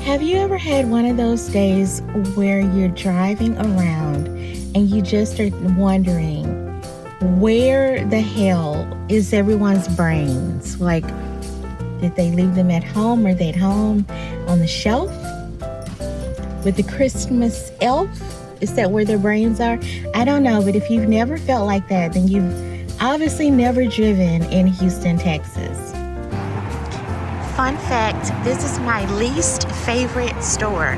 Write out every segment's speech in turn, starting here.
Have you ever had one of those days where you're driving around and you just are wondering where the hell is everyone's brains? Like, did they leave them at home? Are they at home on the shelf with the Christmas elf? Is that where their brains are? I don't know, but if you've never felt like that, then you've obviously never driven in Houston, Texas. Fun fact, this is my least favorite store.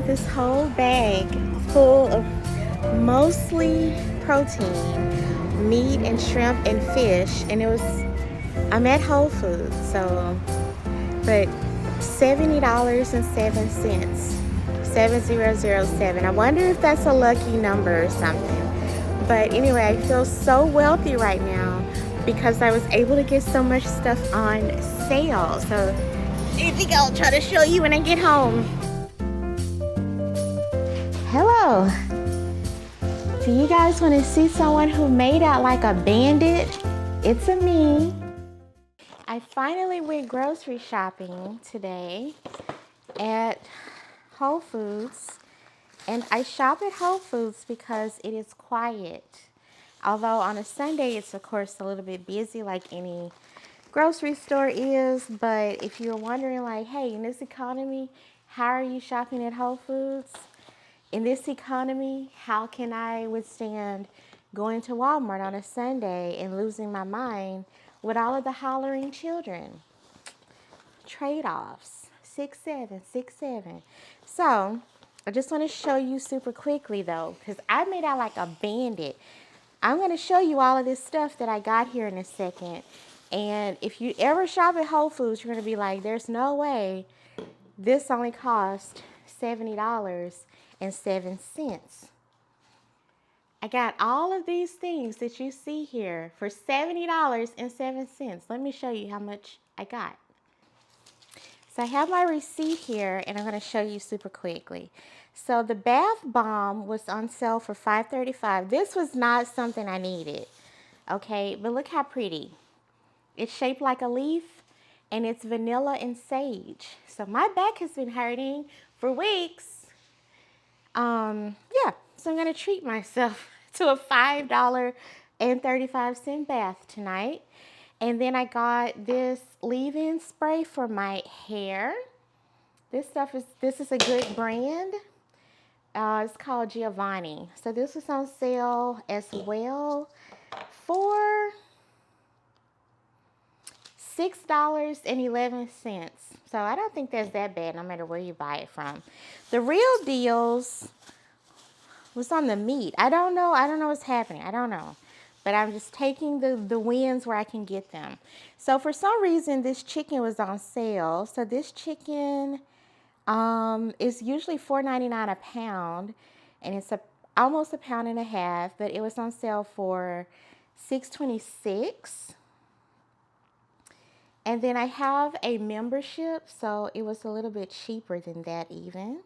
This whole bag full of mostly protein, meat and shrimp and fish, and I'm at Whole Foods, so, but $70.07, 7007. I wonder if that's a lucky number or something. But anyway, I feel so wealthy right now because I was able to get so much stuff on sale. So I think I'll try to show you when I get home. Hello. Do you guys want to see someone who made out like a bandit? It's me. I finally went grocery shopping today at Whole Foods, and I shop at Whole Foods because it is quiet. Although on a Sunday it's of course a little bit busy like any grocery store is, but if you're wondering like, hey, in this economy, how are you shopping at Whole Foods? In this economy, how can I withstand going to Walmart on a Sunday and losing my mind with all of the hollering children? Trade-offs, 6'7", 6'7". So, I just want to show you super quickly though, because I made out like a bandit. I'm going to show you all of this stuff that I got here in a second. And if you ever shop at Whole Foods, you're going to be like, there's no way this only cost $70.07. I got all of these things that you see here for $70.07. Let me show you how much I got. So I have my receipt here and I'm going to show you super quickly. So the bath bomb was on sale for $5.35. This was not something I needed. Okay, but look how pretty. It's shaped like a leaf and it's vanilla and sage. So my back has been hurting for weeks. Yeah, so I'm going to treat myself to a $5.35 bath tonight. And then I got this leave-in spray for my hair. This is a good brand. It's called Giovanni. So this was on sale as well for $6.11. So I don't think that's that bad no matter where you buy it from. The real deals was on the meat. I don't know what's happening. I don't know. But I'm just taking the wins where I can get them. So for some reason this chicken was on sale. So this chicken is usually $4.99 a pound, and it's almost a pound and a half, but it was on sale for $6.26. And then I have a membership, so it was a little bit cheaper than that even.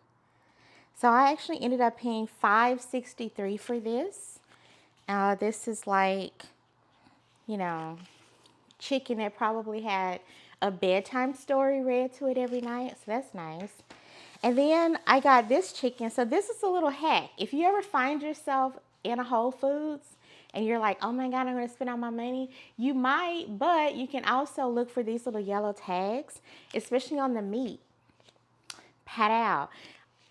So I actually ended up paying $5.63 for this. This is like, you know, chicken that probably had a bedtime story read to it every night, so that's nice. And then I got this chicken. So this is a little hack. If you ever find yourself in a Whole Foods and you're like, oh my God, I'm going to spend all my money, you might, but you can also look for these little yellow tags, especially on the meat. Pat out.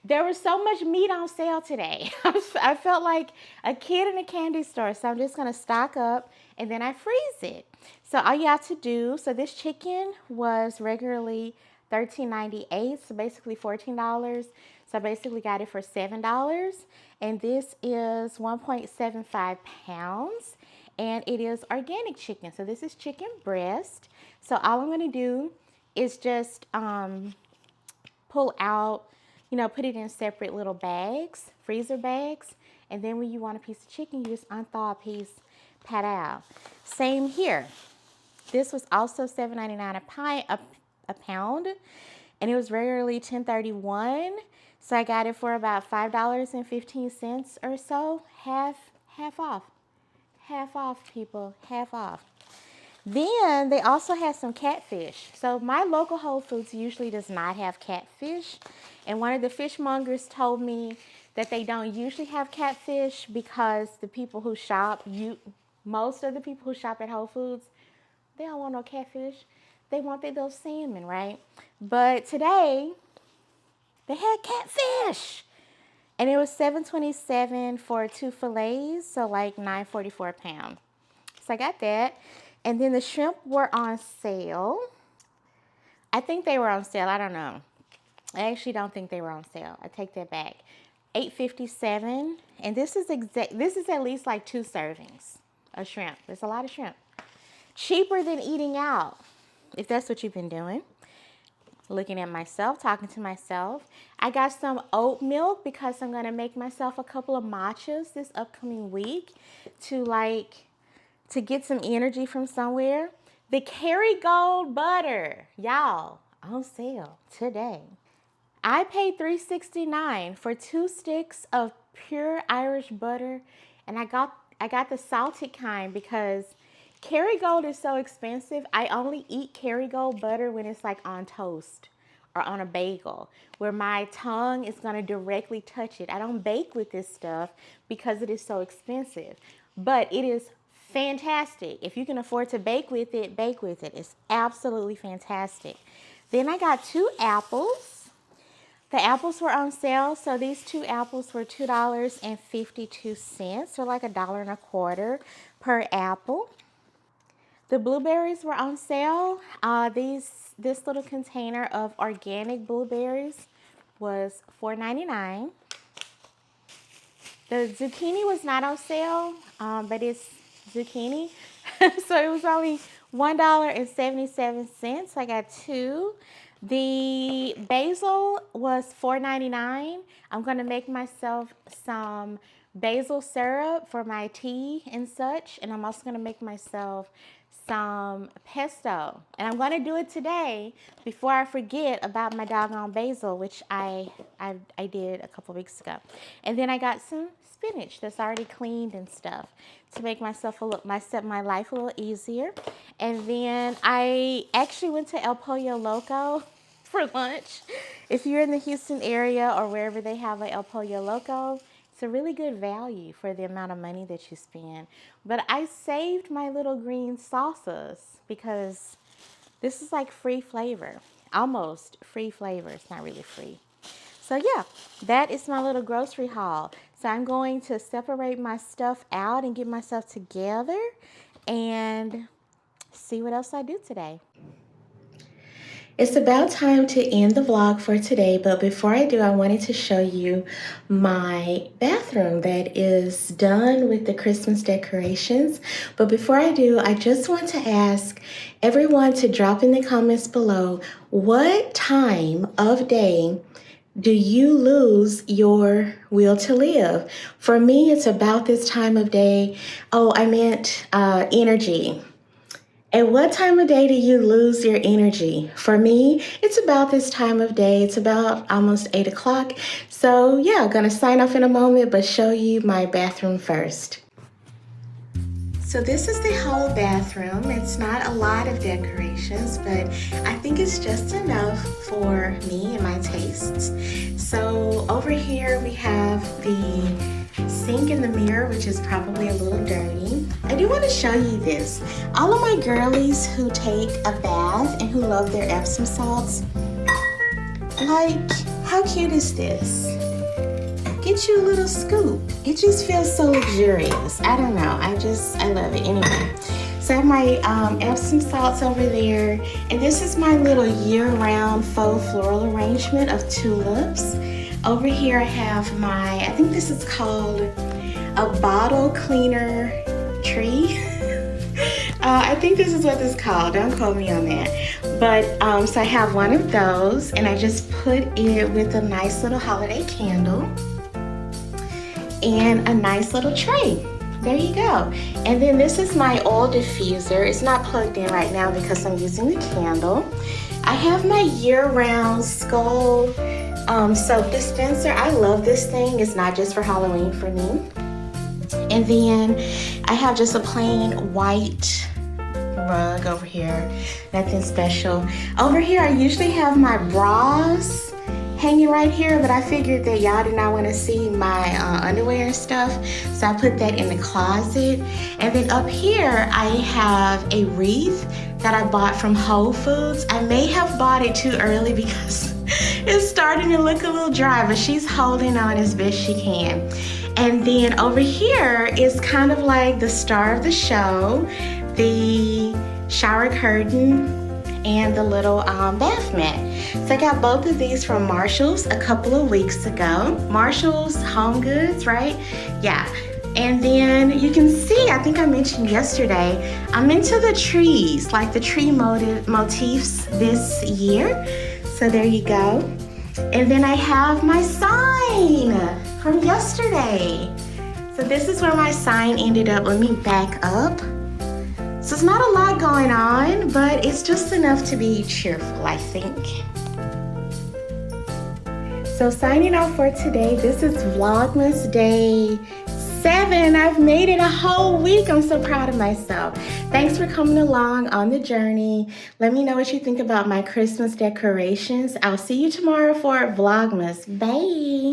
There was so much meat on sale today. I felt like a kid in a candy store, so I'm just going to stock up and then I freeze it. So all you have to do, so this chicken was regularly $13.98, so basically $14. So I basically got it for $7. And this is 1.75 pounds. And it is organic chicken. So this is chicken breast. So all I'm going to do is just pull out, you know, put it in separate little bags, freezer bags. And then when you want a piece of chicken, you just unthaw a piece, pat out. Same here. This was also $7.99 a pound, and it was regularly $10.31. So I got it for about $5.15 or so, half off. Half off, people, half off. Then they also had some catfish. So my local Whole Foods usually does not have catfish. And one of the fishmongers told me that they don't usually have catfish because the people who shop, most of the people who shop at Whole Foods, they don't want no catfish. They want their little salmon, right? But today, they had catfish. And it was $7.27 for 2 fillets, so like $9.44 a pound. So I got that. And then the shrimp were on sale. I think they were on sale. I don't know. I actually don't think they were on sale. I take that back. $8.57. And this is at least like 2 servings of shrimp. There's a lot of shrimp. Cheaper than eating out, if that's what you've been doing. Looking at myself, talking to myself. I got some oat milk because I'm going to make myself a couple of matchas this upcoming week to get some energy from somewhere. The Kerrygold butter, y'all, on sale today. I paid $3.69 for 2 sticks of pure Irish butter, and I got the salted kind because Kerrygold is so expensive. I only eat Kerrygold butter when it's like on toast or on a bagel, where my tongue is going to directly touch it. I don't bake with this stuff because it is so expensive, but it is fantastic. If you can afford to bake with it, bake with it. It's absolutely fantastic. Then I got 2 apples. The apples were on sale, so these 2 apples were $2.52, so like $1.25 per apple. The blueberries were on sale. This little container of organic blueberries was $4.99. The zucchini was not on sale, but it's zucchini, so it was only $1.77. I got 2. The basil was $4.99. I'm going to make myself some basil syrup for my tea and such, and I'm also going to make myself some pesto, and I'm going to do it today before I forget about my doggone basil, which I did a couple weeks ago. And then I got some spinach that's already cleaned and stuff to make my life a little easier. And then I actually went to El Pollo Loco for lunch. If you're in the Houston area or wherever they have a El Pollo Loco, it's a really good value for the amount of money that you spend. But I saved my little green salsas because this is like free flavor, almost free flavor. It's not really free. So yeah, that is my little grocery haul. So I'm going to separate my stuff out and get myself together and see what else I do today. It's about time to end the vlog for today, but before I do, I wanted to show you my bathroom that is done with the Christmas decorations. But before I do, I just want to ask everyone to drop in the comments below, what time of day do you lose your will to live? For me, it's about this time of day. Oh, I meant energy. At what time of day do you lose your energy? For me, it's about this time of day. It's about almost 8 o'clock. So yeah, I'm gonna sign off in a moment, but show you my bathroom first. So this is the whole bathroom. It's not a lot of decorations, but I think it's just enough for me and my tastes. So over here we have the sink in the mirror, which is probably a little dirty. I do want to show you this. All of my girlies who take a bath and who love their Epsom salts, like, how cute is this? Get you a little scoop. It just feels so luxurious. I don't know. I love it. Anyway, so I have my Epsom salts over there, and this is my little year-round faux floral arrangement of tulips. Over here I have my, I think this is called a bottle cleaner tree. I think this is what this is called. Don't quote me on that. But so I have one of those, and I just put it with a nice little holiday candle and a nice little tray. There you go. And then this is my oil diffuser. It's not plugged in right now because I'm using the candle. I have my year-round Skull soap dispenser. I love this thing. It's not just for Halloween for me. And then I have just a plain white rug over here. Nothing special. Over here I usually have my bras hanging right here, but I figured that y'all did not want to see my underwear and stuff, so I put that in the closet. And then up here I have a wreath that I bought from Whole Foods. I may have bought it too early because it's starting to look a little dry, but she's holding on as best she can. And then over here is kind of like the star of the show, the shower curtain and the little bath mat. So I got both of these from Marshall's a couple of weeks ago. Marshall's Home Goods, right? Yeah. And then you can see, I think I mentioned yesterday, I'm into the trees, like the tree motifs this year. So there you go. And then I have my sign from yesterday. So this is where my sign ended up. Let me back up. So it's not a lot going on, but it's just enough to be cheerful, I think. So signing off for today, this is Vlogmas Day 7. I've made it a whole week. I'm so proud of myself. Thanks for coming along on the journey. Let me know what you think about my Christmas decorations. I'll see you tomorrow for Vlogmas. Bye.